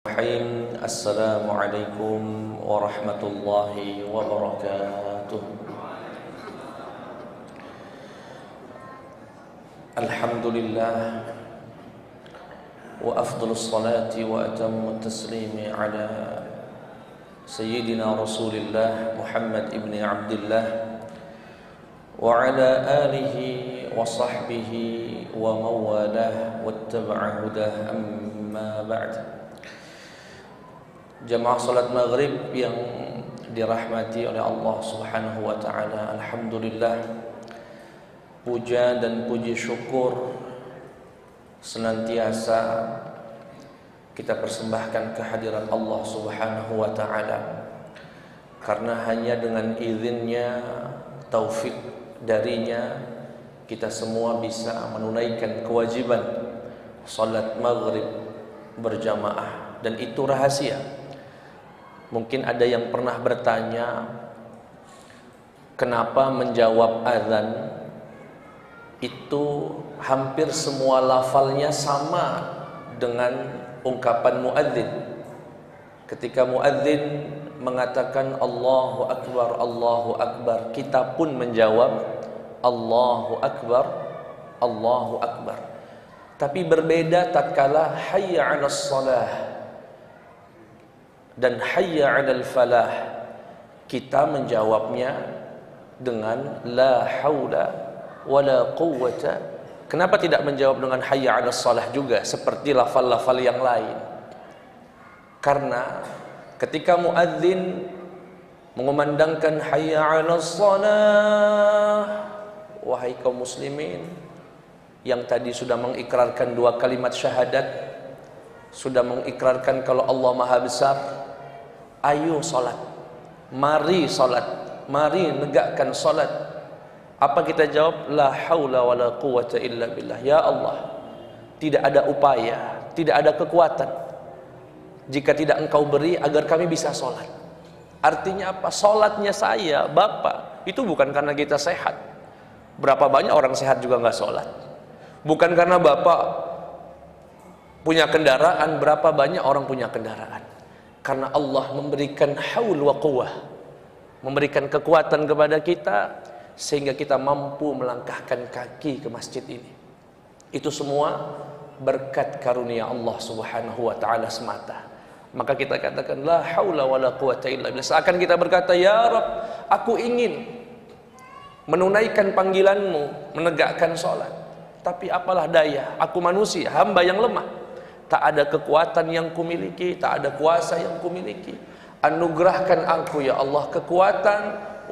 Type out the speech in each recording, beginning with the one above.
Assalamualaikum warahmatullahi wabarakatuh. Alhamdulillah wa afdalus salati wa atammu taslimi ala sayyidina Rasulillah Muhammad ibn Abdullah wa ala alihi wa sahbihi wa mawalah wattaba'a hudah, amma ba'd. Jamaah salat maghrib yang dirahmati oleh Allah Subhanahu wa ta'ala, alhamdulillah, puja dan puji syukur senantiasa kita persembahkan kehadiran Allah Subhanahu wa ta'ala, karena hanya dengan izinnya, taufik darinya, kita semua bisa menunaikan kewajiban salat maghrib berjamaah, dan itu rahasia. Mungkin ada yang pernah bertanya, kenapa menjawab azan itu hampir semua lafalnya sama dengan ungkapan muadzin. Ketika muadzin mengatakan Allahu Akbar, Allahu Akbar, kita pun menjawab Allahu Akbar, Allahu Akbar. Tapi berbeda tatkala hayya 'alas shalah dan hayya 'alal falah, kita menjawabnya dengan la haula wala quwwata. Kenapa tidak menjawab dengan hayya 'alas shalah juga seperti lafal-lafal yang lain? Karena ketika muadzin mengumandangkan hayya 'alas shalah, wahai kaum muslimin yang tadi sudah mengikrarkan dua kalimat syahadat, sudah mengikrarkan kalau Allah Maha Besar, ayo salat, mari salat, mari negakkan salat. Apa kita jawab? La haula wala quwwata illa billah. Ya Allah, tidak ada upaya, tidak ada kekuatan jika tidak Engkau beri agar kami bisa salat. Artinya apa? Salatnya saya, Bapak, itu bukan karena kita sehat. Berapa banyak orang sehat juga nggak salat. Bukan karena Bapak punya kendaraan, berapa banyak orang punya kendaraan. Karena Allah memberikan haul wa quwwah, memberikan kekuatan kepada kita sehingga kita mampu melangkahkan kaki ke masjid ini. Itu semua berkat karunia Allah Subhanahu wa ta'ala semata. Maka kita katakan la haula wala quwwata illa billah. Seakan kita berkata, ya Rabb, aku ingin menunaikan panggilanmu, menegakkan salat, tapi apalah daya, aku manusia, hamba yang lemah. Tak ada kekuatan yang kumiliki, tak ada kuasa yang kumiliki. Anugerahkan aku ya Allah kekuatan,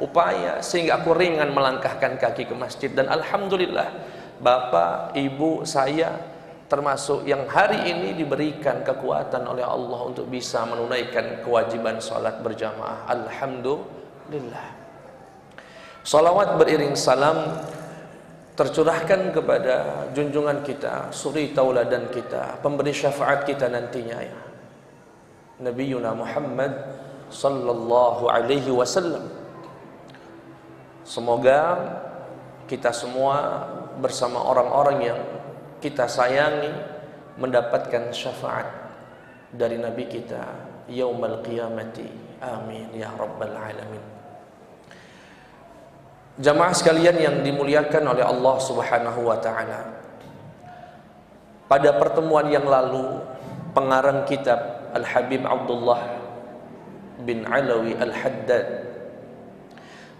upaya, sehingga aku ringan melangkahkan kaki ke masjid. Dan alhamdulillah, Bapak, Ibu, saya termasuk yang hari ini diberikan kekuatan oleh Allah untuk bisa menunaikan kewajiban salat berjamaah. Alhamdulillah. Salawat beriring salam tercurahkan kepada junjungan kita, suri tauladan kita, pemberi syafaat kita nantinya, ya Nabiyuna Muhammad sallallahu alaihi wasallam. Semoga kita semua bersama orang-orang yang kita sayangi mendapatkan syafaat dari Nabi kita yaumul qiyamati. Amin ya rabbal alamin. Jamaah sekalian yang dimuliakan oleh Allah Subhanahu wa ta'ala, pada pertemuan yang lalu pengarang kitab Al-Habib Abdullah bin Alawi Al-Haddad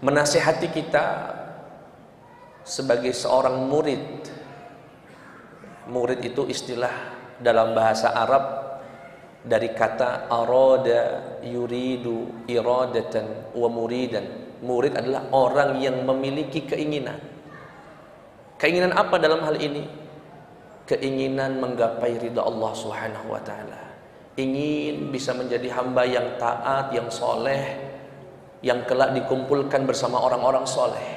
menasihati kita sebagai seorang murid. Murid itu istilah dalam bahasa Arab dari kata arada yuridu iradatan wa muridan. Murid adalah orang yang memiliki keinginan. Keinginan apa dalam hal ini? Keinginan menggapai ridha Allah Subhanahu wa ta'ala. Ingin bisa menjadi hamba yang taat, yang soleh, yang kelak dikumpulkan bersama orang-orang soleh.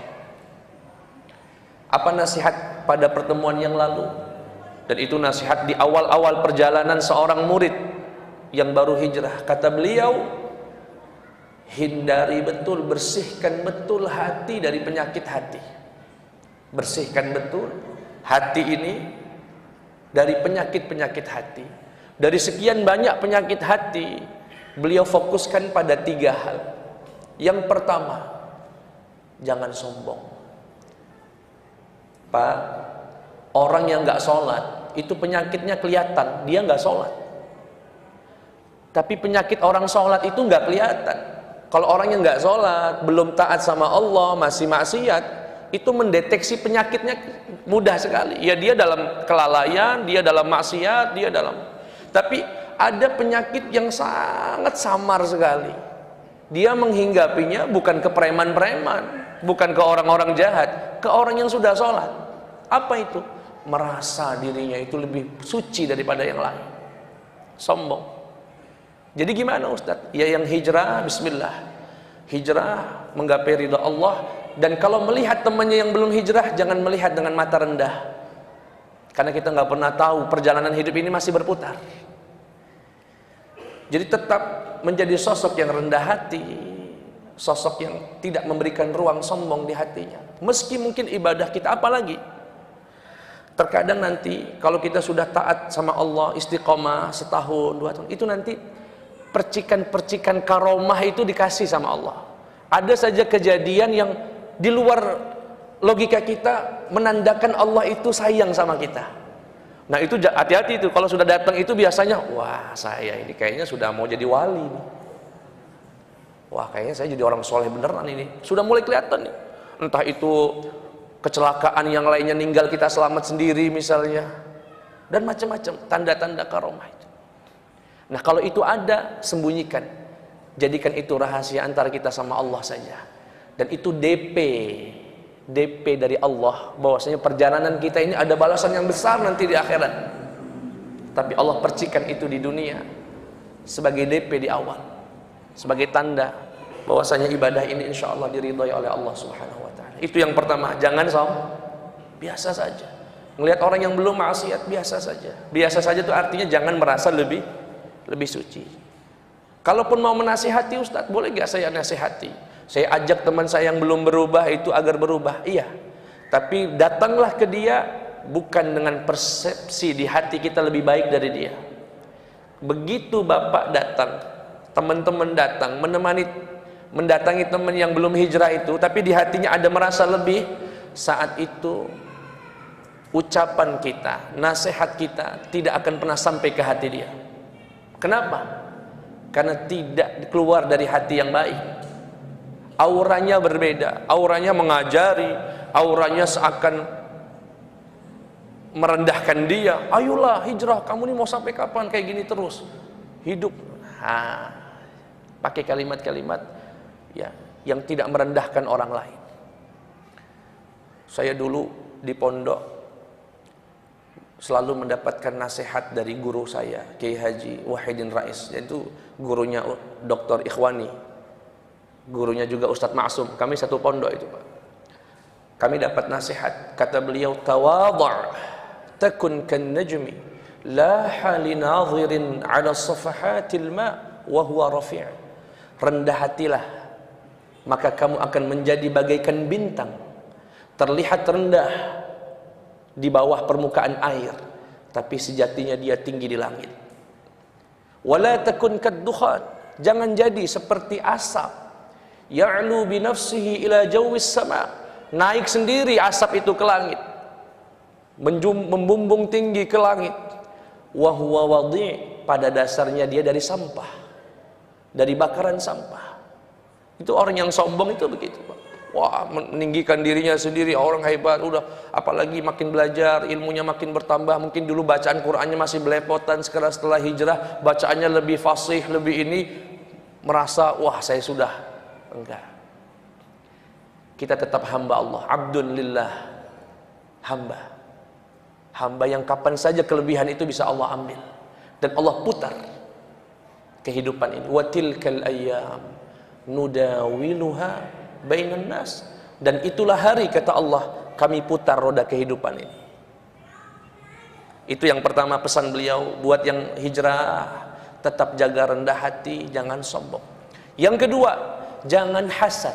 Apa nasihat pada pertemuan yang lalu? Dan itu nasihat di awal-awal perjalanan seorang murid yang baru hijrah. Kata beliau, hindari betul, bersihkan betul hati dari penyakit hati. Bersihkan betul hati ini dari penyakit-penyakit hati. Dari sekian banyak penyakit hati, beliau fokuskan pada 3 hal. Yang pertama, jangan sombong. Pak, orang yang nggak sholat itu penyakitnya kelihatan, dia nggak sholat. Tapi penyakit orang sholat itu nggak kelihatan. Kalau orang yang nggak sholat, belum taat sama Allah, masih maksiat, itu mendeteksi penyakitnya mudah sekali. Ya dia dalam kelalaian, dia dalam maksiat, dia dalam. Tapi ada penyakit yang sangat samar sekali. Dia menghinggapinya bukan ke preman-preman, bukan ke orang-orang jahat, ke orang yang sudah sholat. Apa itu? Merasa dirinya itu lebih suci daripada yang lain. Sombong. Jadi gimana Ustaz? Ya yang hijrah, bismillah. Hijrah, menggapai ridha Allah. Dan kalau melihat temannya yang belum hijrah, jangan melihat dengan mata rendah. Karena kita nggak pernah tahu perjalanan hidup ini masih berputar. Jadi tetap menjadi sosok yang rendah hati, sosok yang tidak memberikan ruang sombong di hatinya. Meski mungkin ibadah kita, apalagi terkadang nanti kalau kita sudah taat sama Allah, istiqomah setahun, 2 tahun, itu nanti percikan-percikan karomah itu dikasih sama Allah. Ada saja kejadian yang di luar logika kita menandakan Allah itu sayang sama kita. Nah itu hati-hati itu, kalau sudah datang itu biasanya, wah saya ini kayaknya sudah mau jadi wali nih. Wah kayaknya saya jadi orang soleh beneran ini. Sudah mulai kelihatan nih. Entah itu kecelakaan yang lainnya, ninggal kita selamat sendiri misalnya. Dan macam-macam tanda-tanda karomah itu. Nah kalau itu ada, sembunyikan. Jadikan itu rahasia antara kita sama Allah saja. Dan itu DP dari Allah, bahwasanya perjalanan kita ini ada balasan yang besar nanti di akhirat. Tapi Allah percikan itu di dunia sebagai DP di awal, sebagai tanda bahwasanya ibadah ini insya Allah diridhai oleh Allah Subhanahu wa ta'ala. Itu yang pertama. Jangan biasa saja melihat orang yang belum maksiat, biasa saja. Biasa saja itu artinya jangan merasa lebih suci. Kalaupun mau menasihati Ustadz, boleh gak saya nasihati? Saya ajak teman saya yang belum berubah itu agar berubah, iya. Tapi datanglah ke dia bukan dengan persepsi di hati kita lebih baik dari dia. Begitu Bapak datang, teman-teman datang, mendatangi teman yang belum hijrah itu, tapi di hatinya ada merasa lebih, saat itu ucapan kita, nasihat kita tidak akan pernah sampai ke hati dia. Kenapa? Karena tidak keluar dari hati yang baik. Auranya berbeda, auranya mengajari, auranya seakan merendahkan dia. Ayolah hijrah, kamu ini mau sampai kapan kayak gini terus hidup? Pakai kalimat-kalimat ya yang tidak merendahkan orang lain. Saya dulu di pondok selalu mendapatkan nasihat dari guru saya, Kiai Haji Wahidin Rais, yaitu gurunya Dr. Ikhwani, gurunya juga Ustadz Ma'sum. Kami satu pondok itu Pak. Kami dapat nasihat, kata beliau, tawadhu' takun kan najmi laha linadhirin ala safahatil ma' wa huwa rafi'. Rendah hatilah, maka kamu akan menjadi bagaikan bintang, terlihat rendah di bawah permukaan air, tapi sejatinya dia tinggi di langit. Wala takun kad-dukhan, jangan jadi seperti asap, ya'lu bi nafsihi ila jawis sama, naik sendiri asap itu ke langit, membumbung tinggi ke langit. Wa huwa wadhi', pada dasarnya dia dari sampah, dari bakaran sampah. Itu orang yang sombong itu begitu Pak. Wah, meninggikan dirinya sendiri, orang hebat, udah apalagi makin belajar, ilmunya makin bertambah. Mungkin dulu bacaan Qur'annya masih belepotan, sekarang setelah hijrah bacaannya lebih fasih, lebih ini, merasa wah saya sudah. Enggak. Kita tetap hamba Allah, abdun lillah, hamba yang kapan saja kelebihan itu bisa Allah ambil, dan Allah putar kehidupan ini. Wa tilkal ayyam nudawiluha bainan nas, dan itulah hari, kata Allah, kami putar roda kehidupan ini. Itu yang pertama pesan beliau buat yang hijrah, tetap jaga rendah hati, jangan sombong. Yang kedua, jangan hasad,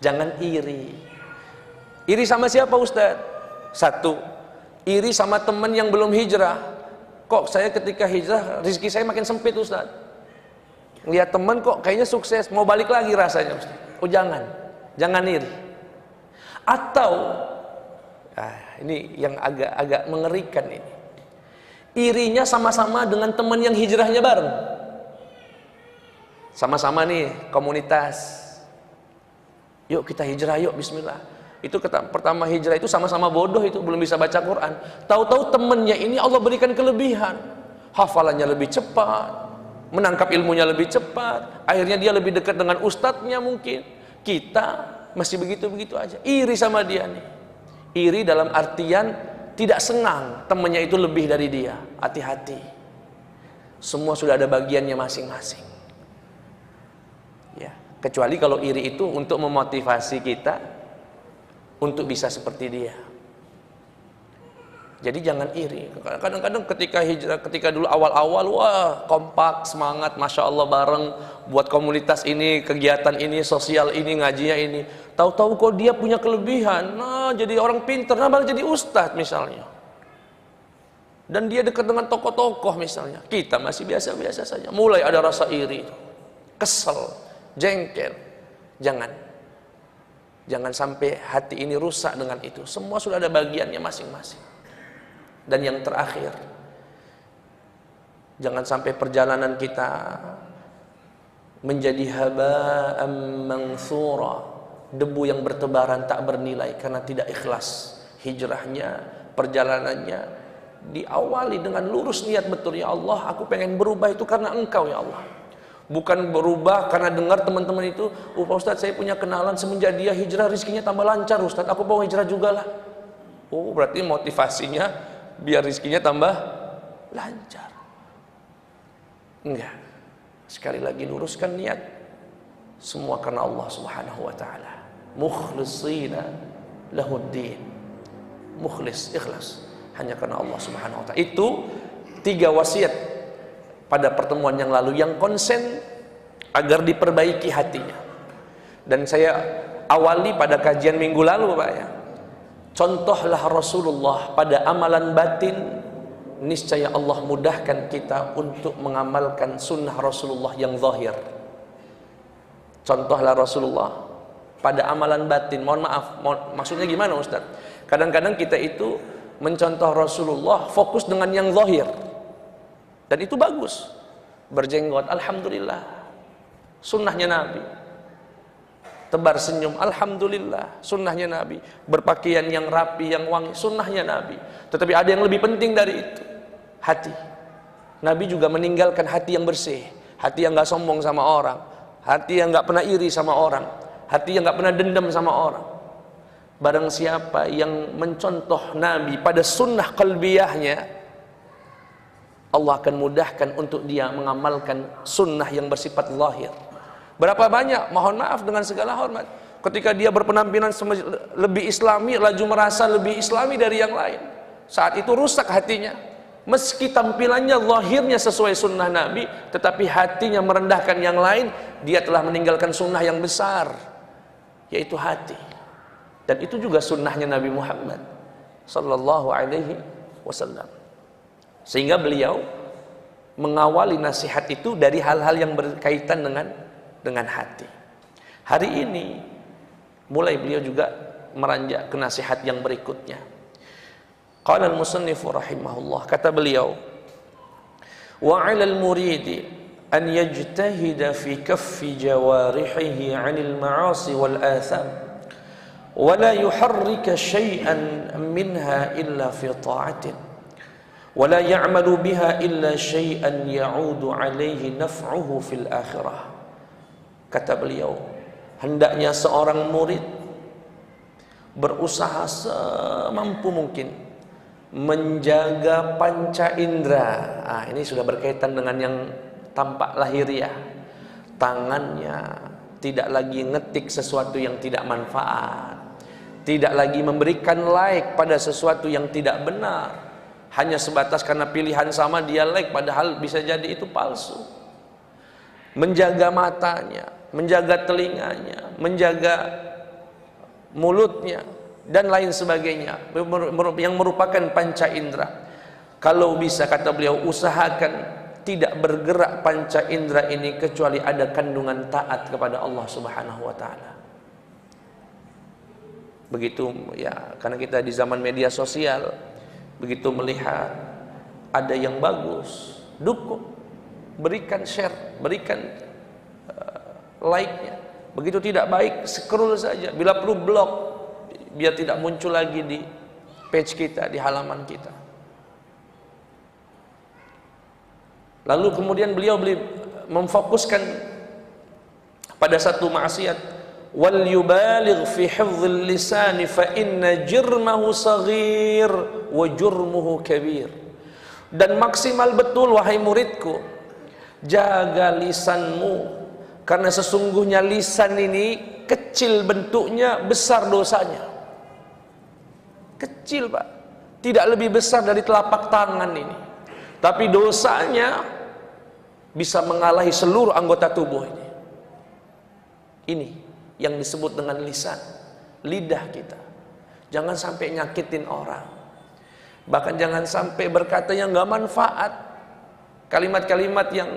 jangan iri. Iri sama siapa Ustaz? Satu, iri sama teman yang belum hijrah. kok saya ketika hijrah rezeki saya makin sempit Ustaz. Lihat teman kok kayaknya sukses, mau balik lagi rasanya Ustaz. Oh jangan iri. Atau ini yang agak mengerikan ini. Irinya sama-sama dengan teman yang hijrahnya bareng. Sama-sama nih komunitas. Yuk kita hijrah yuk, bismillah. Itu pertama hijrah itu sama-sama bodoh, itu belum bisa baca Quran. Tahu-tahu temennya ini Allah berikan kelebihan. Hafalannya lebih cepat, menangkap ilmunya lebih cepat, akhirnya dia lebih dekat dengan ustadznya mungkin. Kita masih begitu-begitu aja. Iri sama dia nih. Iri dalam artian tidak senang temannya itu lebih dari dia. Hati-hati. Semua sudah ada bagiannya masing-masing. Ya, kecuali kalau iri itu untuk memotivasi kita untuk bisa seperti dia. Jadi jangan iri. Kadang-kadang ketika hijrah, ketika dulu awal-awal, wah kompak, semangat, masya Allah bareng buat komunitas ini, kegiatan ini, sosial ini, ngajinya ini. Tahu-tahu kok dia punya kelebihan, nah jadi orang pinter, nah malah jadi ustadz misalnya. Dan dia dekat dengan tokoh-tokoh misalnya. Kita masih biasa-biasa saja. Mulai ada rasa iri, kesel, jengkel. Jangan sampai hati ini rusak dengan itu. Semua sudah ada bagiannya masing-masing. Dan yang terakhir, jangan sampai perjalanan kita menjadi haba'an mansura, debu yang bertebaran tak bernilai karena tidak ikhlas hijrahnya, perjalanannya. Diawali dengan lurus niat betul, ya Allah aku pengen berubah itu karena Engkau ya Allah. Bukan berubah karena dengar teman-teman itu, Pak Ustadz saya punya kenalan semenjak dia hijrah rezekinya tambah lancar Ustadz, aku mau hijrah juga lah. Oh berarti motivasinya biar rezekinya tambah lancar. Enggak. Sekali lagi luruskan niat. Semua karena Allah Subhanahu wa taala. Mukhlishina lahuddin. Mukhlis, ikhlas hanya karena Allah Subhanahu wa taala. Itu 3 wasiat pada pertemuan yang lalu yang konsen agar diperbaiki hatinya. Dan saya awali pada kajian minggu lalu Pak ya. Contohlah Rasulullah pada amalan batin, niscaya Allah mudahkan kita untuk mengamalkan sunnah Rasulullah yang zahir. Contohlah Rasulullah pada amalan batin. Mohon maaf, maksudnya gimana Ustaz? Kadang-kadang kita itu mencontoh Rasulullah fokus dengan yang zahir. Dan itu bagus. Berjenggot, alhamdulillah. Sunnahnya Nabi. Tebar senyum, alhamdulillah, sunnahnya Nabi. Berpakaian yang rapi, yang wangi, sunnahnya Nabi. Tetapi ada yang lebih penting dari itu, hati. Nabi juga meninggalkan hati yang bersih, hati yang gak sombong sama orang, hati yang gak pernah iri sama orang, hati yang gak pernah dendam sama orang. Barang siapa yang mencontoh Nabi pada sunnah qalbiyahnya, Allah akan mudahkan untuk dia mengamalkan sunnah yang bersifat zahir. Berapa banyak, mohon maaf dengan segala hormat, ketika dia berpenampilan lebih islami, laju merasa lebih islami dari yang lain. Saat itu rusak hatinya. Meski tampilannya, zahirnya sesuai sunnah Nabi, tetapi hatinya merendahkan yang lain, dia telah meninggalkan sunnah yang besar, yaitu hati. Dan itu juga sunnahnya Nabi Muhammad sallallahu alaihi wasallam. Sehingga beliau mengawali nasihat itu dari hal-hal yang berkaitan dengan hati. Hari ini mulai beliau juga meranjak ke nasihat yang berikutnya. Qala al-musannif rahimahullah, kata beliau, wa 'alal muridi an yajtahida fi kaffi jawarihihi 'anil ma'asi wal atham wa la yuharrika shay'an minha illa fi ta'atin wa la ya'malu biha illa shay'an ya'udu 'alayhi naf'uhu fil akhirah. Kata beliau, hendaknya seorang murid berusaha semampu mungkin menjaga panca indera. Ini sudah berkaitan dengan yang tampak lahiriah. Tangannya tidak lagi ngetik sesuatu yang tidak manfaat, tidak lagi memberikan like pada sesuatu yang tidak benar, hanya sebatas karena pilihan sama dia like, padahal bisa jadi itu palsu. Menjaga matanya, menjaga telinganya, menjaga mulutnya, dan lain sebagainya yang merupakan panca indera. Kalau bisa, kata beliau, usahakan tidak bergerak panca indera ini kecuali ada kandungan taat kepada Allah Subhanahu wa taala. Begitu ya, karena kita di zaman media sosial, begitu melihat ada yang bagus, dukung, berikan share, berikan like-nya. Begitu tidak baik, scroll saja, bila perlu blok, biar tidak muncul lagi di page kita, di halaman kita. Lalu kemudian beliau memfokuskan pada satu maksiat, wal yubaligh fi hifdzil lisan fa inna jirmahu saghir wa jurmuhu kabir. Dan maksimal betul wahai muridku, jaga lisanmu, karena sesungguhnya lisan ini kecil bentuknya, besar dosanya. Kecil, Pak, tidak lebih besar dari telapak tangan ini, tapi dosanya bisa mengalahi seluruh anggota tubuh ini. Ini yang disebut dengan lisan, lidah kita. Jangan sampai nyakitin orang, bahkan jangan sampai berkata yang nggak manfaat, kalimat-kalimat yang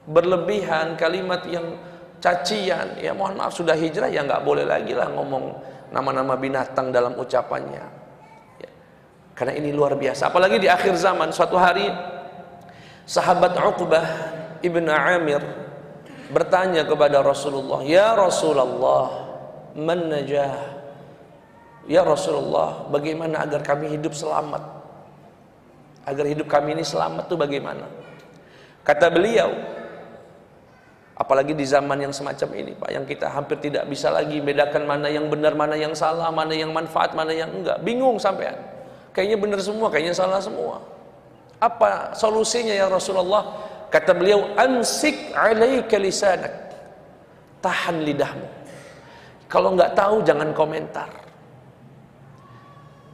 berlebihan, kalimat yang cacian. Ya mohon maaf, sudah hijrah ya nggak boleh lagi lah ngomong nama-nama binatang dalam ucapannya ya. Karena ini luar biasa, apalagi di akhir zaman. Suatu hari sahabat Uqbah ibn Amir bertanya kepada Rasulullah, ya Rasulullah, man najah? Ya Rasulullah, bagaimana agar kami hidup selamat? Agar hidup kami ini selamat tuh bagaimana? Kata beliau, apalagi di zaman yang semacam ini, Pak, yang kita hampir tidak bisa lagi bedakan mana yang benar, mana yang salah, mana yang manfaat, mana yang enggak. Bingung sampean. Kayaknya benar semua, kayaknya salah semua. Apa solusinya ya Rasulullah? Kata beliau, amsik alaika lisanak. Tahan lidahmu. Kalau enggak tahu jangan komentar.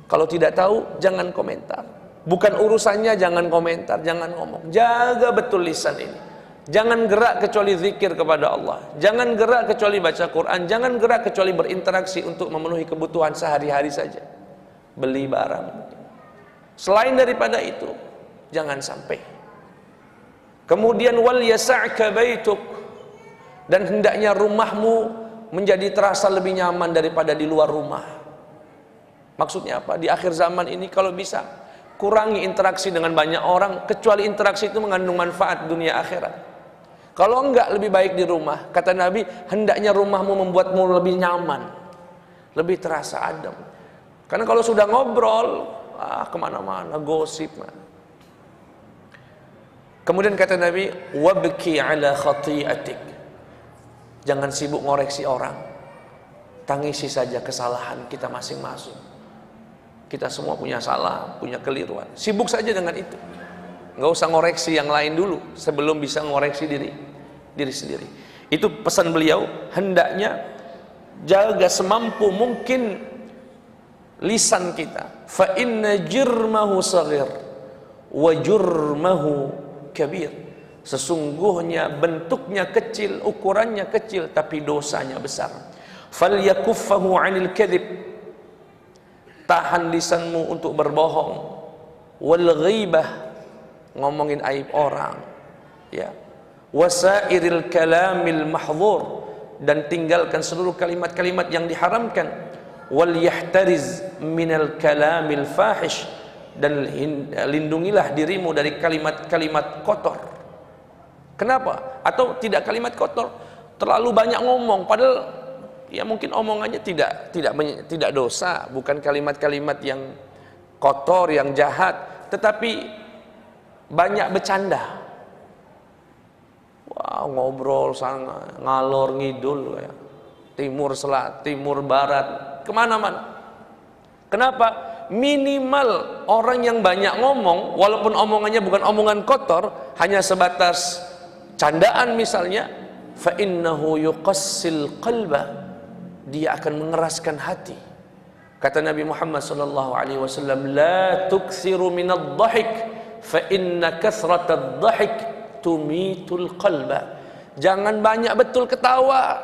Kalau tidak tahu jangan komentar. Bukan urusannya jangan komentar, jangan ngomong. Jaga betul lisan ini. Jangan gerak kecuali zikir kepada Allah. Jangan gerak kecuali baca Quran. Jangan gerak kecuali berinteraksi untuk memenuhi kebutuhan sehari-hari saja. Beli barang. Selain daripada itu, jangan sampai. Kemudian wal yasa'ka baituk, dan hendaknya rumahmu menjadi terasa lebih nyaman daripada di luar rumah. Maksudnya apa? Di akhir zaman ini kalau bisa kurangi interaksi dengan banyak orang, kecuali interaksi itu mengandung manfaat dunia akhirat. Kalau enggak, lebih baik di rumah. Kata Nabi, hendaknya rumahmu membuatmu lebih nyaman, lebih terasa adem. Karena kalau sudah ngobrol, kemana-mana, gosip. Kemudian kata Nabi, wabki ala khati'atik. Jangan sibuk ngoreksi orang. Tangisi saja kesalahan kita masing-masing. Kita semua punya salah, punya keliruan. Sibuk saja dengan itu. Nggak usah ngoreksi yang lain dulu sebelum bisa ngoreksi diri sendiri. Itu pesan beliau, hendaknya jaga semampu mungkin lisan kita. Fa inna jirmahu saghir wa jurmahu kabir. Sesungguhnya bentuknya kecil, ukurannya kecil, tapi dosanya besar. Falyakuffahu 'anil kadhib. Tahan lisanmu untuk berbohong, wal ghaibah, ngomongin aib orang, ya, wasairil kalamil mahdhur, dan tinggalkan seluruh kalimat-kalimat yang diharamkan, wal yahtariz minal kalamil fahish, dan lindungilah dirimu dari kalimat-kalimat kotor. Kenapa? Atau tidak kalimat kotor, terlalu banyak ngomong, padahal ya mungkin omongannya tidak dosa, bukan kalimat-kalimat yang kotor, yang jahat, tetapi banyak bercanda. Wow, ngobrol sana, ngalor ngidul ya. Timur timur barat, kemana-mana. Kenapa? Minimal orang yang banyak ngomong, walaupun omongannya bukan omongan kotor, hanya sebatas candaan misalnya, fa innahu yuqassil qalba, dia akan mengeraskan hati. Kata Nabi Muhammad sallallahu alaihi wasallam, la tuksiru minadh-dhahik fa inna kathratadh-dhahik tumitul qalba. Jangan banyak betul ketawa,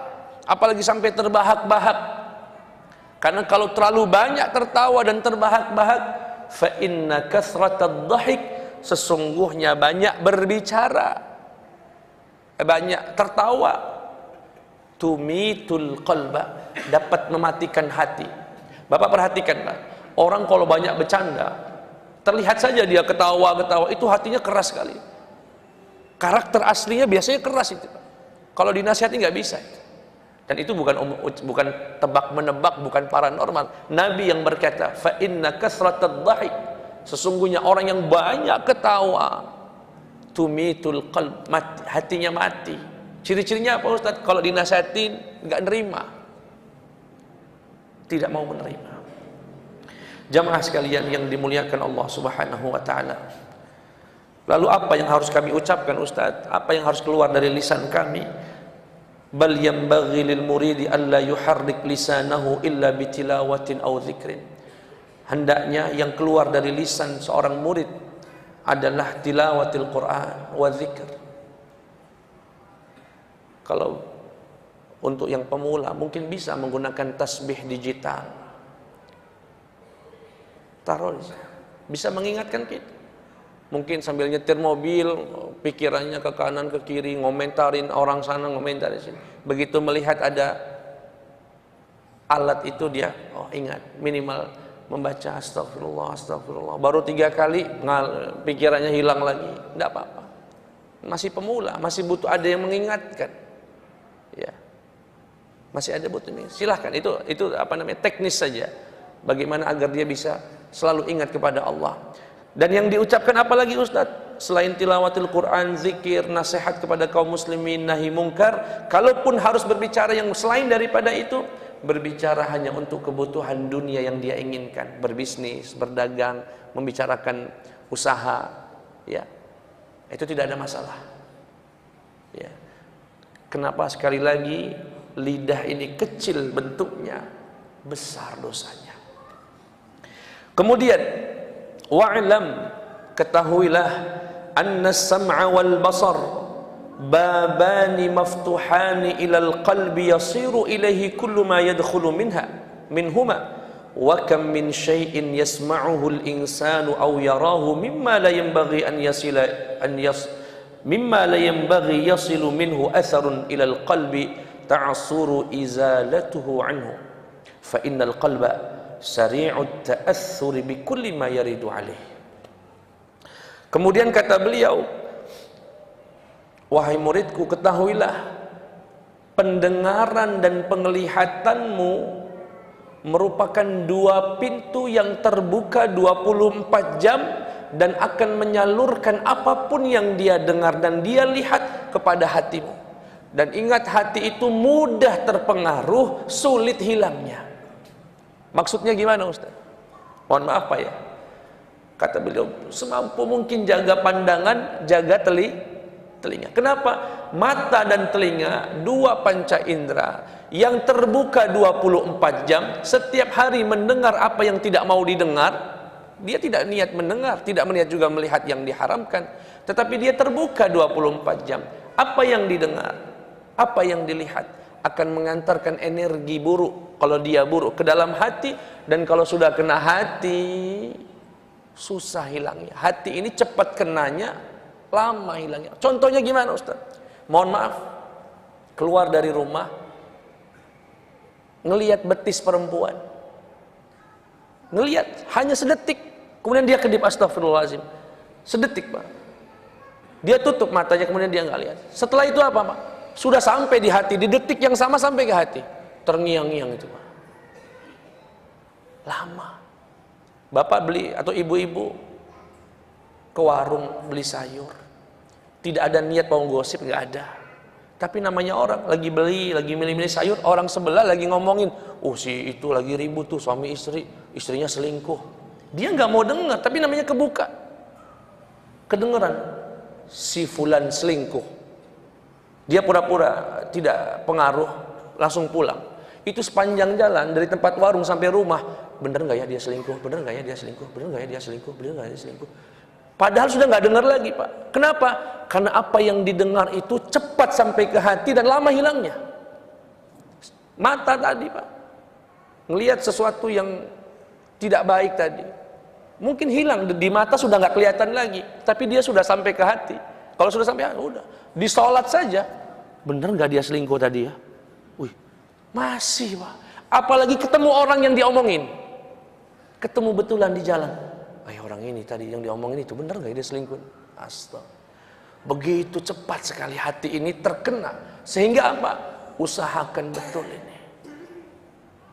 apalagi sampai terbahak-bahak. Karena kalau terlalu banyak tertawa dan terbahak-bahak, fa inna kathratad dhahik, sesungguhnya banyak berbicara, banyak tertawa, tumitul qalba, dapat mematikan hati. Bapak perhatikan Pak, orang kalau banyak bercanda, terlihat saja dia ketawa-ketawa, itu hatinya keras sekali. Karakter aslinya biasanya keras itu Pak. Kalau dinasihati nggak bisa. Dan itu bukan tebak menebak, bukan paranormal. Nabi yang berkata, fa inna kathratad dhahik, sesungguhnya orang yang banyak ketawa, tumitul qalb, hatinya mati. Ciri-cirinya apa Ustaz? Kalau dinasihatin nggak nerima, tidak mau menerima. Jamaah sekalian yang dimuliakan Allah Subhanahu wa taala. Lalu apa yang harus kami ucapkan Ustaz? Apa yang harus keluar dari lisan kami? Bal yanbaghi lil muridi alla yuharrik lisanahu illa bitilawatin aw dzikrin. Hendaknya yang keluar dari lisan seorang murid adalah tilawatil Quran wa dzikr. Kalau untuk yang pemula mungkin bisa menggunakan tasbih digital. Taruh di sana. Bisa mengingatkan kita. Mungkin sambil nyetir mobil, pikirannya ke kanan ke kiri, ngomentarin orang sana, ngomentarin sini. Begitu melihat ada alat itu dia, oh ingat, minimal membaca astagfirullah, astagfirullah. Baru 3 kali, pikirannya hilang lagi. Tidak apa-apa. Masih pemula, masih butuh ada yang mengingatkan. Ya, masih ada butuh ini. Silahkan, itu apa namanya, teknis saja. Bagaimana agar dia bisa selalu ingat kepada Allah. Dan yang diucapkan apa lagi Ustaz? Selain tilawatil Quran, zikir, nasihat kepada kaum muslimin, nahi mungkar, kalaupun harus berbicara yang selain daripada itu, berbicara hanya untuk kebutuhan dunia yang dia inginkan, berbisnis, berdagang, membicarakan usaha, ya. Itu tidak ada masalah. Ya. Kenapa sekali lagi lidah ini kecil bentuknya, besar dosanya. Kemudian wa'lam, ketahuilah, anna sam'a wal basar babani maftuhani ilal qalbi yasiru ilaihi kullu ma yadkhulu minhuma wa kam min syai'in yasma'uhu al-insanu aw yarahu mimma la yanbaghi mimma la yanbaghi yasilu minhu atharun ilal qalbi ta'assuru izalatuhu anhu fa innal qalba sari'ut ta'athuri bi kulli ma yaridu alaih. Kemudian kata beliau, wahai muridku, ketahuilah, pendengaran dan penglihatanmu merupakan 2 pintu yang terbuka 24 jam dan akan menyalurkan apapun yang dia dengar dan dia lihat kepada hatimu. Dan ingat, hati itu mudah terpengaruh, sulit hilangnya. Maksudnya gimana Ustaz? Mohon maaf Pak ya. Kata beliau, semampu mungkin jaga pandangan, jaga telinga. Kenapa? Mata dan telinga, 2 panca indera yang terbuka 24 jam, setiap hari mendengar apa yang tidak mau didengar. Dia tidak niat mendengar, tidak niat juga melihat yang diharamkan, tetapi dia terbuka 24 jam. Apa yang didengar, apa yang dilihat akan mengantarkan energi buruk, kalau dia buruk, ke dalam hati. Dan kalau sudah kena hati, susah hilangnya. Hati ini cepat kenanya, lama hilangnya. Contohnya gimana Ustaz? Mohon maaf, keluar dari rumah, ngelihat betis perempuan, ngelihat hanya sedetik, kemudian dia kedip, astagfirullahaladzim, sedetik Pak. Dia tutup matanya, kemudian dia nggak lihat. Setelah itu apa Pak? Sudah sampai di hati, di detik yang sama sampai ke hati, terngiang-ngiang itu Pak. Lama. Bapak beli atau ibu-ibu ke warung beli sayur, tidak ada niat mau gosip, nggak ada. Tapi namanya orang lagi beli, lagi milih-milih sayur, orang sebelah lagi ngomongin, si itu lagi ribut tuh suami istri, istrinya selingkuh. Dia nggak mau dengar, tapi namanya kebuka, kedengeran si fulan selingkuh. Dia pura-pura tidak pengaruh, langsung pulang. Itu sepanjang jalan dari tempat warung sampai rumah, bener nggak ya dia selingkuh? Bener nggak ya dia selingkuh? Bener nggak ya dia selingkuh? Bener nggak ya dia selingkuh? Padahal sudah nggak dengar lagi Pak. Kenapa? Karena apa yang didengar itu cepat sampai ke hati dan lama hilangnya. Mata tadi Pak, ngelihat sesuatu yang tidak baik tadi, Mungkin hilang di mata, sudah nggak kelihatan lagi, tapi dia sudah sampai ke hati. Kalau sudah sampai, udah. Di sholat saja, bener nggak dia selingkuh tadi ya? Wih, masih Pak. Apalagi ketemu orang yang diomongin, ketemu betulan di jalan. Orang ini tadi yang diomongin itu bener nggak dia selingkuh? Astaga. Begitu cepat sekali hati ini terkena, sehingga apa? Usahakan betul ini.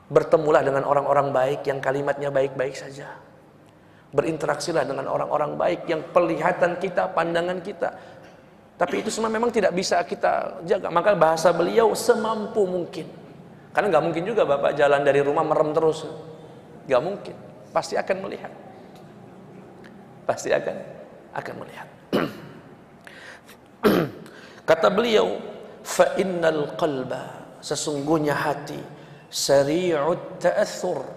Bertemulah dengan orang-orang baik yang kalimatnya baik-baik saja. Berinteraksilah dengan orang-orang baik yang penglihatan kita, pandangan kita. Tapi itu semua memang tidak bisa kita jaga. Maka bahasa beliau semampu mungkin. Karena nggak mungkin juga Bapak jalan dari rumah merem terus. Nggak mungkin. Pasti akan melihat. Pasti akan melihat. Kata beliau, fa innal qalba, sesungguhnya hati, sari'ut ta'athur,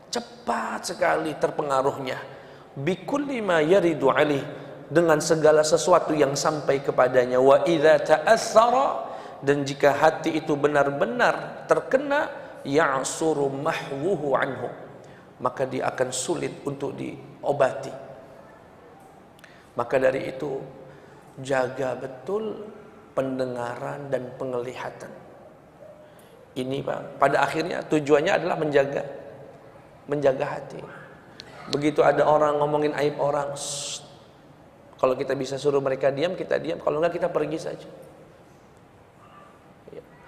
cepat sekali terpengaruhnya, bikulli ma yaridu alih, dengan segala sesuatu yang sampai kepadanya. Wa idza ta'athara, dan jika hati itu benar-benar terkena, ya'suru mahwuhu anhu, maka dia akan sulit untuk diobati. Maka dari itu jaga betul pendengaran dan penglihatan. Ini Pak, pada akhirnya tujuannya adalah menjaga hati. Begitu ada orang ngomongin aib orang, kalau kita bisa suruh mereka diam, kita diam. Kalau enggak, kita pergi saja.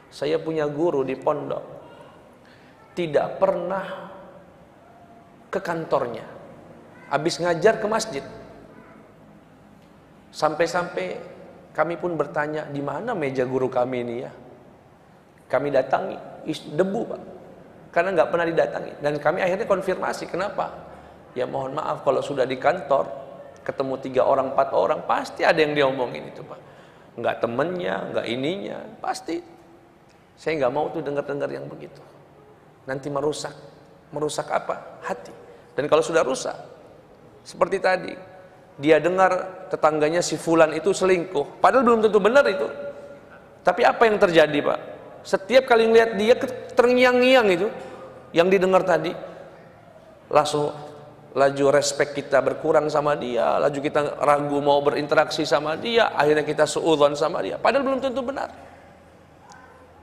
Saya punya guru di pondok, tidak pernah ke kantornya, habis ngajar ke masjid. Sampai-sampai kami pun bertanya, di mana meja guru kami ini ya? Kami datangi, debu Pak, karena nggak pernah didatangi. Dan kami akhirnya konfirmasi, kenapa? Ya mohon maaf, kalau sudah di kantor ketemu 3 orang 4 orang, pasti ada yang diomongin itu Pak. Nggak temennya, nggak ininya, pasti. Saya nggak mau tuh dengar-dengar yang begitu. Nanti merusak apa? Hati. Dan kalau sudah rusak, seperti tadi, dia dengar tetangganya si fulan itu selingkuh, padahal belum tentu benar itu. Tapi apa yang terjadi Pak? Setiap kali ngelihat dia terngiang-ngiang itu yang didengar tadi, langsung laju respect kita berkurang sama dia, laju kita ragu mau berinteraksi sama dia, akhirnya kita suudzon sama dia, padahal belum tentu benar.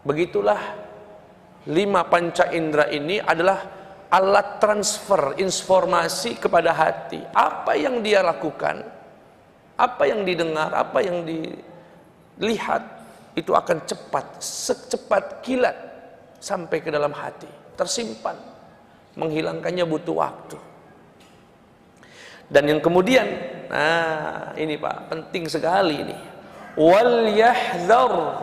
Begitulah 5 panca indera ini adalah alat transfer informasi kepada hati. Apa yang dia lakukan, apa yang didengar, apa yang dilihat, itu akan secepat kilat sampai ke dalam hati, tersimpan. Menghilangkannya butuh waktu. Dan yang kemudian, nah ini Pak, penting sekali ini. Wal yahdhar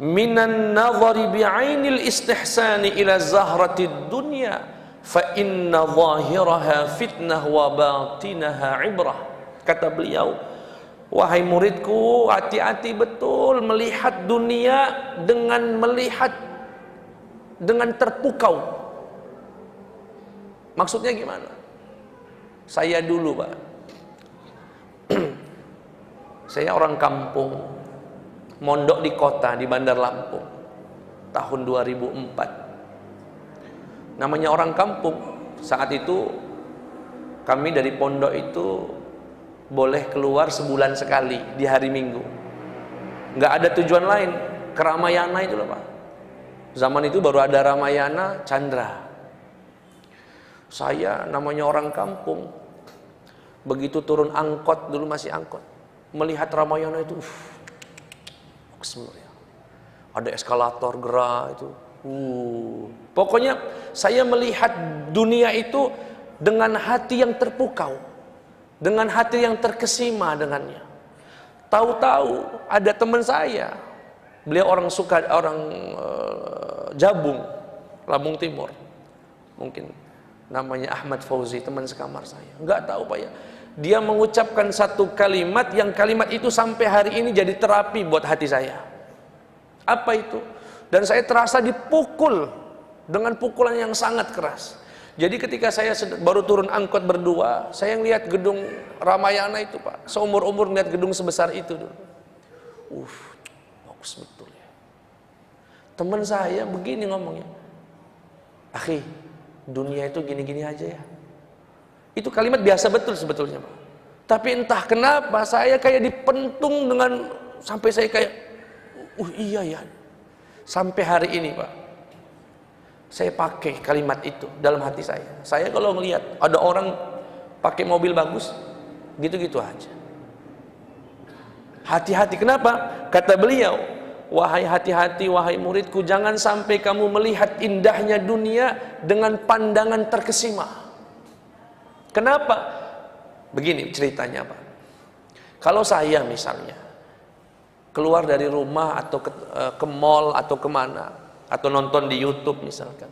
minan nadhari bi'ainil istihsani ila zahratid dunya, fa inna zahiraha fitnah wa batinaha ibrah. Kata beliau, wahai muridku, hati-hati betul melihat dunia dengan terpukau. Maksudnya gimana? Saya dulu Pak, saya orang kampung, mondok di kota di Bandar Lampung tahun 2004. Namanya orang kampung, saat itu kami dari pondok itu boleh keluar sebulan sekali di hari Minggu. Nggak ada tujuan lain, ke Ramayana itu loh Pak. Zaman itu baru ada Ramayana, Chandra. Saya namanya orang kampung, begitu turun angkot, dulu masih angkot, melihat Ramayana itu, ada eskalator gerak itu. Pokoknya saya melihat dunia itu dengan hati yang terpukau, dengan hati yang terkesima dengannya. Tahu-tahu ada teman saya, beliau orang Jabung, Lampung Timur, mungkin namanya Ahmad Fauzi, teman sekamar saya. Nggak tahu Pak ya, dia mengucapkan satu kalimat yang kalimat itu sampai hari ini jadi terapi buat hati saya. Apa itu? Dan saya terasa dipukul dengan pukulan yang sangat keras. Jadi ketika saya baru turun angkot berdua, saya ngelihat gedung Ramayana itu Pak, seumur-umur ngelihat gedung sebesar itu dulu. Bagus betul ya. Teman saya begini ngomongnya, akhi, dunia itu gini-gini aja ya. Itu kalimat biasa betul sebetulnya, Pak. Tapi entah kenapa saya kayak dipentung dengan, sampai saya kayak, iya ya. Sampai hari ini, Pak, saya pakai kalimat itu dalam hati saya. Saya kalau melihat ada orang pakai mobil bagus, gitu-gitu aja. Hati-hati, kenapa? Kata beliau, wahai hati-hati, wahai muridku, jangan sampai kamu melihat indahnya dunia dengan pandangan terkesima. Kenapa? Begini ceritanya, Pak. Kalau saya misalnya keluar dari rumah atau ke mall atau kemana, atau nonton di YouTube misalkan,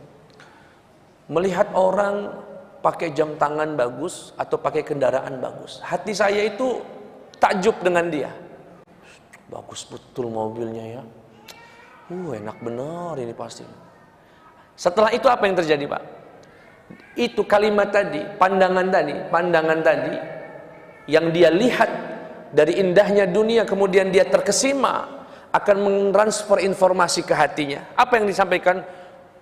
melihat orang pakai jam tangan bagus atau pakai kendaraan bagus, hati saya itu takjub dengan dia. Bagus betul mobilnya ya, enak benar ini pasti. Setelah itu apa yang terjadi, Pak? Itu kalimat tadi, pandangan tadi yang dia lihat dari indahnya dunia, kemudian dia terkesima, akan mentransfer informasi ke hatinya. Apa yang disampaikan?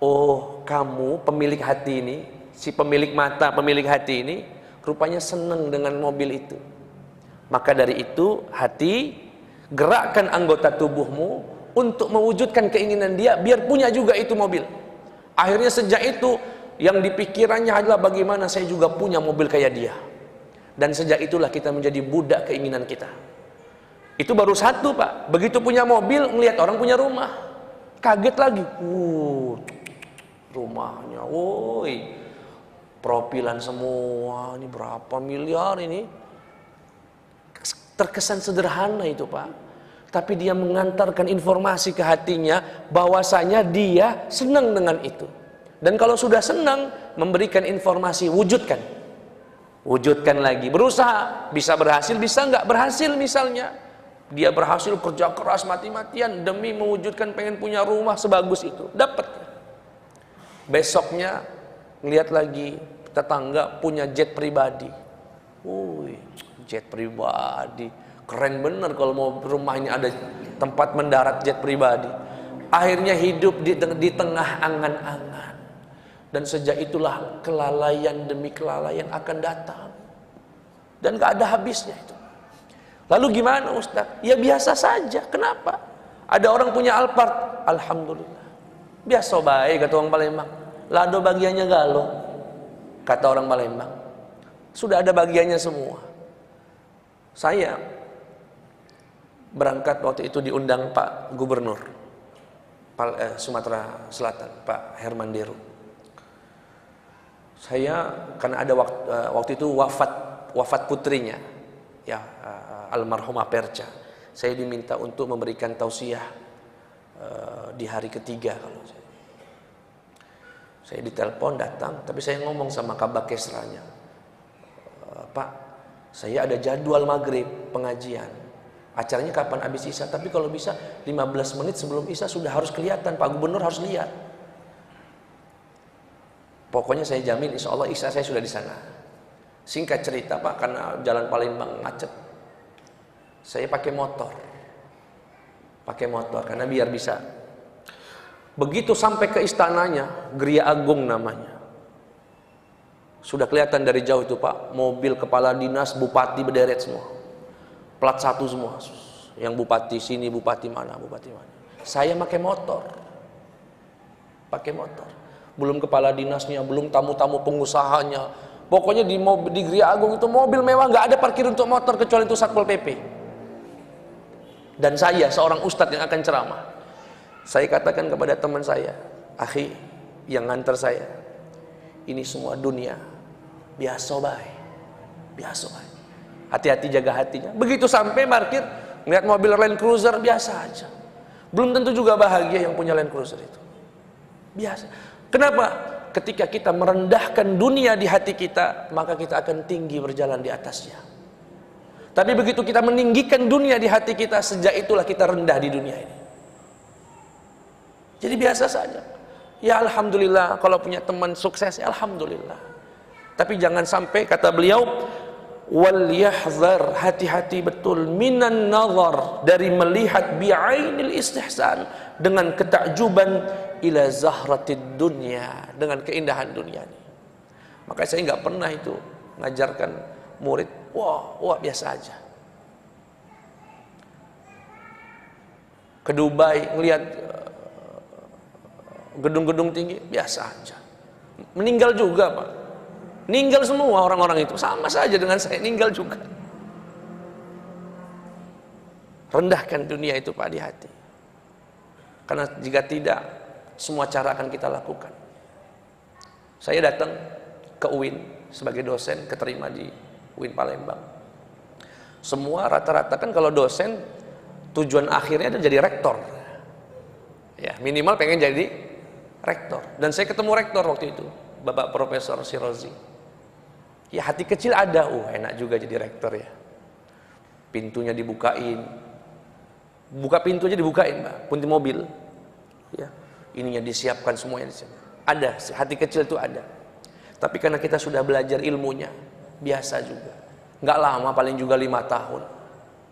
Oh, kamu pemilik hati ini, si pemilik mata, pemilik hati ini rupanya senang dengan mobil itu. Maka dari itu, hati, gerakkan anggota tubuhmu untuk mewujudkan keinginan dia biar punya juga itu mobil. Akhirnya sejak itu yang dipikirannya adalah bagaimana saya juga punya mobil kayak dia. Dan sejak itulah kita menjadi budak keinginan kita. Itu baru satu, Pak. Begitu punya mobil, ngelihat orang punya rumah, kaget lagi. Rumahnya, woi, profilan semua, ini berapa miliar ini. Terkesan sederhana itu, Pak. Tapi dia mengantarkan informasi ke hatinya bahwasanya dia senang dengan itu. Dan kalau sudah senang, memberikan informasi, wujudkan. Wujudkan lagi, berusaha, bisa berhasil, bisa nggak berhasil. Misalnya dia berhasil kerja keras mati-matian demi mewujudkan pengen punya rumah sebagus itu, dapat. Besoknya ngelihat lagi tetangga punya jet pribadi. Jet pribadi keren bener, kalau mau rumahnya ada tempat mendarat jet pribadi. Akhirnya hidup di tengah angan-angan. Dan sejak itulah kelalaian demi kelalaian akan datang. Dan gak ada habisnya itu. Lalu gimana, Ustaz? Ya biasa saja. Kenapa? Ada orang punya Alphard, alhamdulillah. Biasa baik, kata orang Palembang. Lado bagiannya galo, kata orang Palembang. Sudah ada bagiannya semua. Saya berangkat waktu itu diundang Pak Gubernur Sumatera Selatan, Pak Herman Deru. Saya karena ada waktu itu wafat putrinya, ya, almarhumah Perca. Saya diminta untuk memberikan tausiah di hari ketiga. Kalau saya ditelepon datang, tapi saya ngomong sama Kabak Kesranya, Pak, saya ada jadwal maghrib pengajian. Acaranya kapan habis Isya? Tapi kalau bisa 15 menit sebelum Isya sudah harus kelihatan, Pak Gubernur harus lihat. Pokoknya saya jamin insya Allah Isya saya sudah di sana. Singkat cerita, Pak, karena jalan Palembang macet, saya pakai motor karena biar bisa. Begitu sampai ke istananya, Geria Agung namanya, sudah kelihatan dari jauh itu, Pak, mobil kepala dinas, bupati berderet semua, plat 1 semua, yang bupati sini, bupati mana. Saya pakai motor. Belum kepala dinasnya, belum tamu-tamu pengusahanya. Pokoknya di Geria Agung itu mobil mewah, nggak ada parkir untuk motor kecuali itu Satpol PP. Dan saya seorang ustadz yang akan ceramah. Saya katakan kepada teman saya, akhi yang nganter saya, ini semua dunia biasa baik. Hati-hati, jaga hatinya. Begitu sampai parkir, ngeliat mobil Land Cruiser biasa aja. Belum tentu juga bahagia yang punya Land Cruiser itu. Biasa. Kenapa? Ketika kita merendahkan dunia di hati kita, maka kita akan tinggi berjalan di atasnya. Tapi begitu kita meninggikan dunia di hati kita, sejak itulah kita rendah di dunia ini. Jadi biasa saja. Ya alhamdulillah, kalau punya teman sukses, ya alhamdulillah. Tapi jangan sampai, kata beliau, wal yahzar, hati-hati betul, minan nazar, dari melihat bi'ainil istihsan, dengan ketakjuban, ila zahratid dunya, dengan keindahan dunia ini. Maka saya nggak pernah itu ngajarkan murid, wah biasa aja. Ke Dubai ngelihat gedung-gedung tinggi, biasa aja. Meninggal juga, Pak. Meninggal semua orang-orang itu, sama saja dengan saya, meninggal juga. Rendahkan dunia itu, Pak, di hati. Karena jika tidak, semua cara akan kita lakukan. Saya datang ke UIN sebagai dosen, keterima di UIN Palembang. Semua rata-rata kan kalau dosen tujuan akhirnya adalah jadi rektor. Ya, minimal pengen jadi rektor. Dan saya ketemu rektor waktu itu, Bapak Profesor Sirozi. Ya, hati kecil ada, enak juga jadi rektor ya. Pintunya dibukain. Buka pintunya dibukain, Mbak, kunci mobil. Ya, ininya disiapkan, semuanya disiapkan. Ada, hati kecil itu ada. Tapi karena kita sudah belajar ilmunya, biasa juga. Nggak lama, paling juga 5 tahun.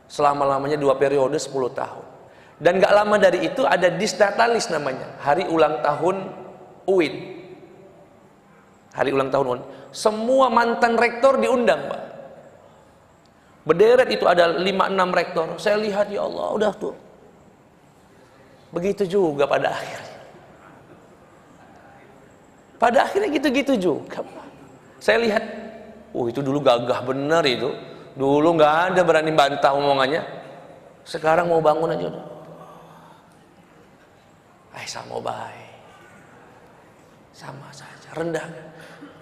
Selama-lamanya 2 periode 10 tahun. Dan nggak lama dari itu ada Disdatalis namanya, hari ulang tahun UIN. Hari ulang tahun UIN. Semua mantan rektor diundang, Pak. Berderet itu ada 5-6 rektor. Saya lihat, ya Allah, udah tuh. Begitu juga pada akhirnya. Pada akhirnya gitu-gitu juga, Pak. Saya lihat, itu dulu gagah bener itu. Dulu nggak ada berani bantah omongannya. Sekarang mau bangun aja udah. Sama baik. Sama saja, rendah.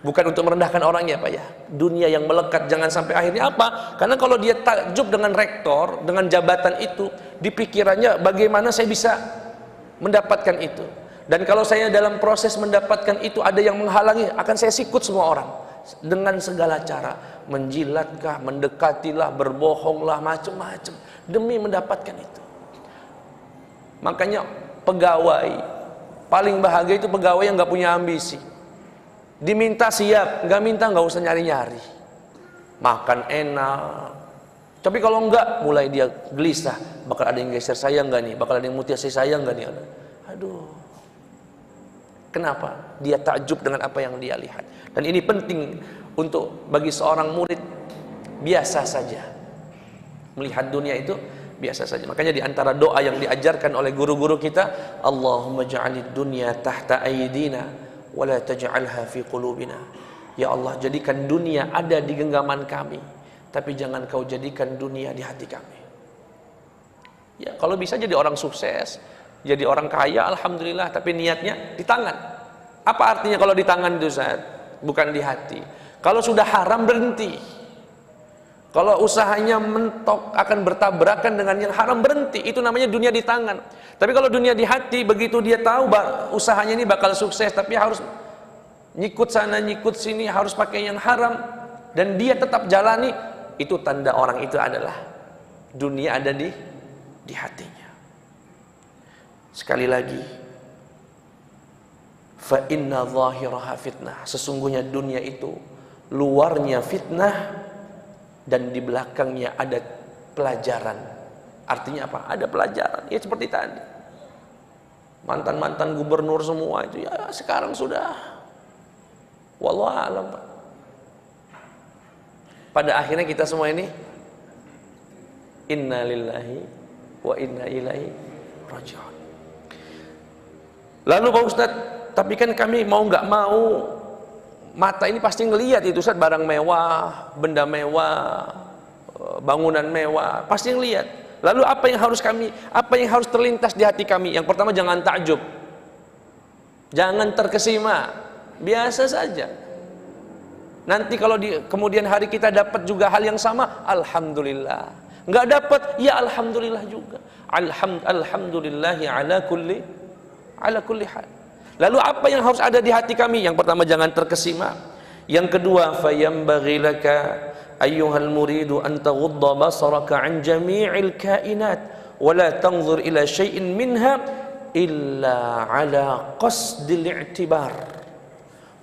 Bukan untuk merendahkan orangnya, Pak ya. Dunia yang melekat, jangan sampai akhirnya apa? Karena kalau dia takjub dengan rektor, dengan jabatan itu, di pikirannya bagaimana saya bisa mendapatkan itu. Dan kalau saya dalam proses mendapatkan itu ada yang menghalangi, akan saya sikut semua orang. Dengan segala cara, menjilatkah, mendekatilah, berbohonglah, macam-macam demi mendapatkan itu. Makanya pegawai paling bahagia itu pegawai yang nggak punya ambisi. Diminta siap, nggak minta nggak usah nyari-nyari. Makan enak. Tapi kalau enggak, mulai dia gelisah. Bakal ada yang geser saya nggak nih? Bakal ada yang mutiasi saya nggak nih? Aduh. Kenapa? Dia takjub dengan apa yang dia lihat. Dan ini penting untuk bagi seorang murid, biasa saja melihat dunia itu, biasa saja. Makanya di antara doa yang diajarkan oleh guru-guru kita, Allahumma ja'alid dunya tahta aydina wa la taj'alha fi qulubina. Ya Allah, jadikan dunia ada di genggaman kami, tapi jangan kau jadikan dunia di hati kami. Ya, kalau bisa jadi orang sukses, jadi orang kaya, alhamdulillah, tapi niatnya di tangan. Apa artinya kalau di tangan itu, Ustaz? Bukan di hati. Kalau sudah haram, berhenti. Kalau usahanya mentok akan bertabrakan dengan yang haram, berhenti. Itu namanya dunia di tangan. Tapi kalau dunia di hati, begitu dia tahu usahanya ini bakal sukses, tapi harus nyikut sana, nyikut sini, harus pakai yang haram, dan dia tetap jalani, itu tanda orang itu adalah dunia ada di hatinya. Sekali lagi, fa inna zahiraha fitnah. Sesungguhnya dunia itu luarnya fitnah dan di belakangnya ada pelajaran. Artinya apa? Ada pelajaran. Ya seperti tadi. Mantan-mantan gubernur semua itu ya sekarang sudah wallahu a'lam. Pada akhirnya kita semua ini inna lillahi wa inna ilaihi raji'un. Lalu Pak Ustadz, tapi kan kami mau nggak mau, mata ini pasti ngelihat itu Ustadz, barang mewah, benda mewah, bangunan mewah, pasti ngelihat. Lalu apa yang harus terlintas di hati kami? Yang pertama, jangan takjub, jangan terkesima, biasa saja. Nanti kalau di kemudian hari kita dapat juga hal yang sama, alhamdulillah. Nggak dapat, ya alhamdulillah juga. Alhamdulillahi ala kulli hal. Lalu apa yang harus ada di hati kami? Yang pertama, jangan terkesima. Yang kedua, fayambaghi laka ayyuhal muridu an taghudda basaraka an jami'il kainat wa la tanzur ila syai'in minha illa ala qasdil i'tibar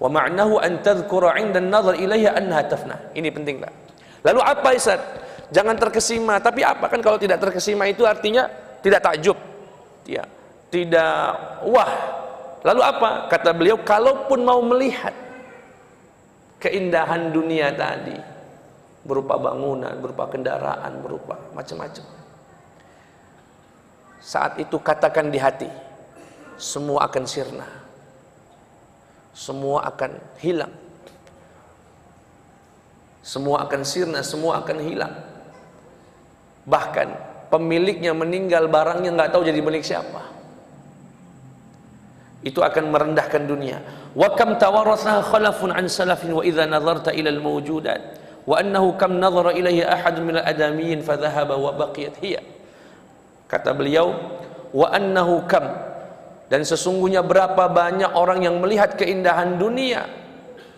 wa ma'nahu an tadhkura 'inda an-nazar ilayha annaha tafna. Ini penting, Pak. Lalu apa, Ustaz? Jangan terkesima. Tapi apa? Kan kalau tidak terkesima itu artinya tidak takjub, ya, tidak wah. Lalu apa? Kata beliau, kalaupun mau melihat, keindahan dunia tadi, berupa bangunan, berupa kendaraan, berupa macam-macam. Saat itu katakan di hati, semua akan sirna, semua akan hilang, semua akan sirna, semua akan hilang. Bahkan pemiliknya meninggal, barangnya nggak tahu jadi milik siapa. Itu akan merendahkan dunia. Wa kam tawaratha khalafun an salafin wa idza nazarta ila al mawjudat wa annahu kam nazara ilaihi ahad min al adamiyyin fa dhahaba wa baqiyat hiya. Kata beliau, wa annahu kam, dan sesungguhnya berapa banyak orang yang melihat keindahan dunia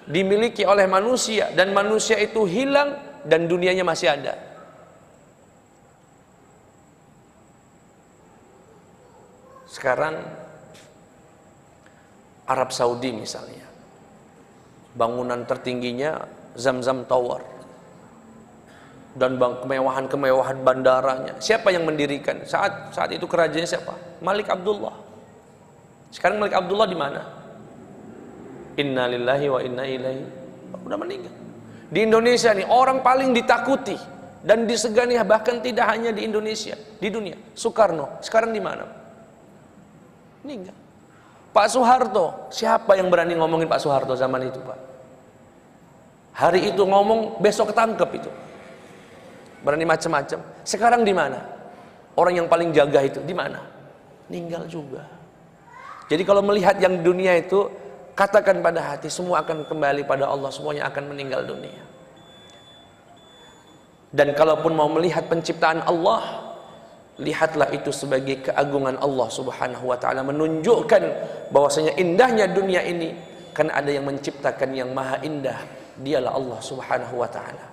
dimiliki oleh manusia, dan manusia itu hilang dan dunianya masih ada. Sekarang Arab Saudi misalnya, bangunan tertingginya Zamzam Tower, dan kemewahan-kemewahan bandaranya. Siapa yang mendirikan? Saat itu kerajaannya siapa? Malik Abdullah. Sekarang Malik Abdullah di mana? Inna lillahi wa inna ilaihi. Udah meninggal. Di Indonesia nih, orang paling ditakuti dan disegani, bahkan tidak hanya di Indonesia, di dunia, Soekarno. Sekarang di mana? Meninggal. Pak Soeharto, siapa yang berani ngomongin Pak Soeharto zaman itu, Pak? Hari itu ngomong, besok ketangkep itu. Berani macam-macam. Sekarang di mana? Orang yang paling jaga itu di mana? Meninggal juga. Jadi kalau melihat yang dunia itu, katakan pada hati, semua akan kembali pada Allah, semuanya akan meninggal dunia. Dan kalaupun mau melihat penciptaan Allah, lihatlah itu sebagai keagungan Allah Subhanahu wa ta'ala, menunjukkan bahwasanya indahnya dunia ini karena ada yang menciptakan yang maha indah, dialah Allah Subhanahu wa ta'ala.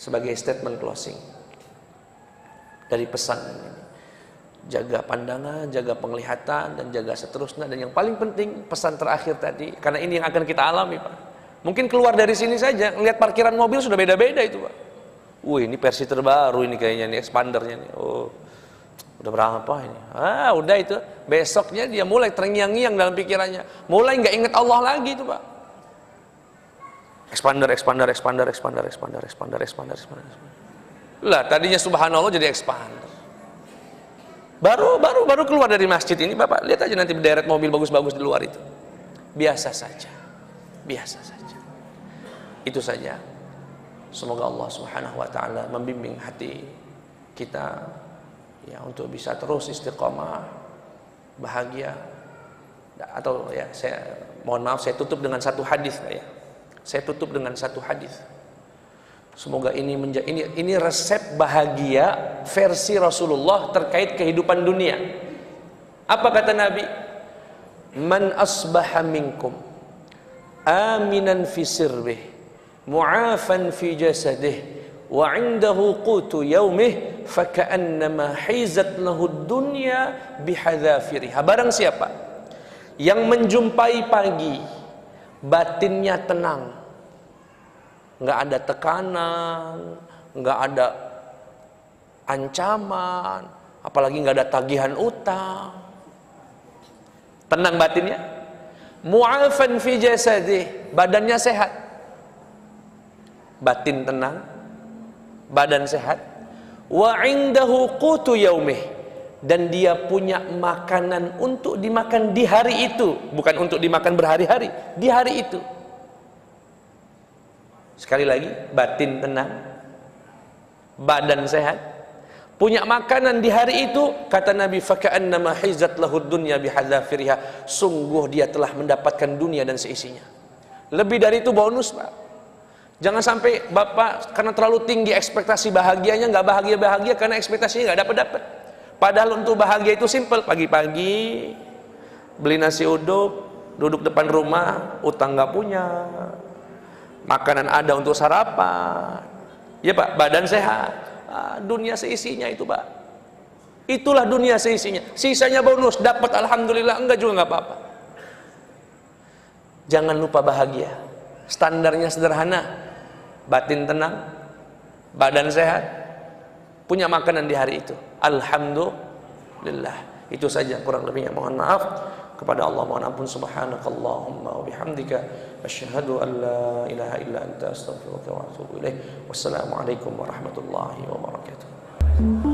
Sebagai statement closing dari pesan ini, jaga pandangan, jaga penglihatan, dan jaga seterusnya. Dan yang paling penting, pesan terakhir tadi, karena ini yang akan kita alami, Pak. Mungkin keluar dari sini saja, lihat parkiran mobil sudah beda-beda itu, Pak. Wih, ini versi terbaru ini kayaknya nih, expandernya nih. Oh, udah berapa ini? Udah itu. Besoknya dia mulai terngiang-ngiang dalam pikirannya. Mulai nggak ingat Allah lagi itu, Pak. Expander. Lah, tadinya subhanallah jadi expander. Baru keluar dari masjid ini, Bapak lihat aja nanti berderet mobil bagus-bagus di luar itu. Biasa saja. Itu saja. Semoga Allah Subhanahu wa ta'ala membimbing hati kita ya untuk bisa terus istiqomah, bahagia. Atau ya, saya mohon maaf, saya tutup dengan satu hadis, Pak, ya. Saya tutup dengan satu hadis. Semoga ini resep bahagia versi Rasulullah terkait kehidupan dunia. Apa kata Nabi? Man asbaha minkum aminan fi sirrih, mu'afan fi jasadih, wa 'indahu qutu yaumih, faka'annama hizat lahu dunya bihadzafiriha. Barang siapa yang menjumpai pagi batinnya tenang, nggak ada tekanan, nggak ada ancaman, apalagi nggak ada tagihan utang, tenang batinnya, mu'afan fi jasadih, badannya sehat, batin tenang, badan sehat, wa 'indahu qutu yaumih, dan dia punya makanan untuk dimakan di hari itu, bukan untuk dimakan berhari-hari, di hari itu. Sekali lagi, batin tenang, badan sehat, punya makanan di hari itu, kata Nabi, faka'annama hizat lahud dunya bihadzafiriha, sungguh dia telah mendapatkan dunia dan seisinya. Lebih dari itu bonus, Pak. Jangan sampai Bapak karena terlalu tinggi ekspektasi bahagianya, nggak bahagia-bahagia karena ekspektasinya nggak dapat-dapat. Padahal untuk bahagia itu simple, pagi-pagi beli nasi uduk, duduk depan rumah, utang nggak punya, makanan ada untuk sarapan, ya Pak, badan sehat, dunia seisinya itu, Pak. Itulah dunia seisinya. Sisanya bonus, dapat alhamdulillah, enggak juga nggak apa-apa. Jangan lupa bahagia. Standarnya sederhana, batin tenang, badan sehat, punya makanan di hari itu. Alhamdulillah. Itu saja kurang lebihnya, mohon maaf. kepada Allah mohon ampun. Subhanakallahumma wa bihamdika asyhadu an la ilaha illa anta astaghfiruka wa atubu ilaik. Wassalamualaikum warahmatullahi wabarakatuh.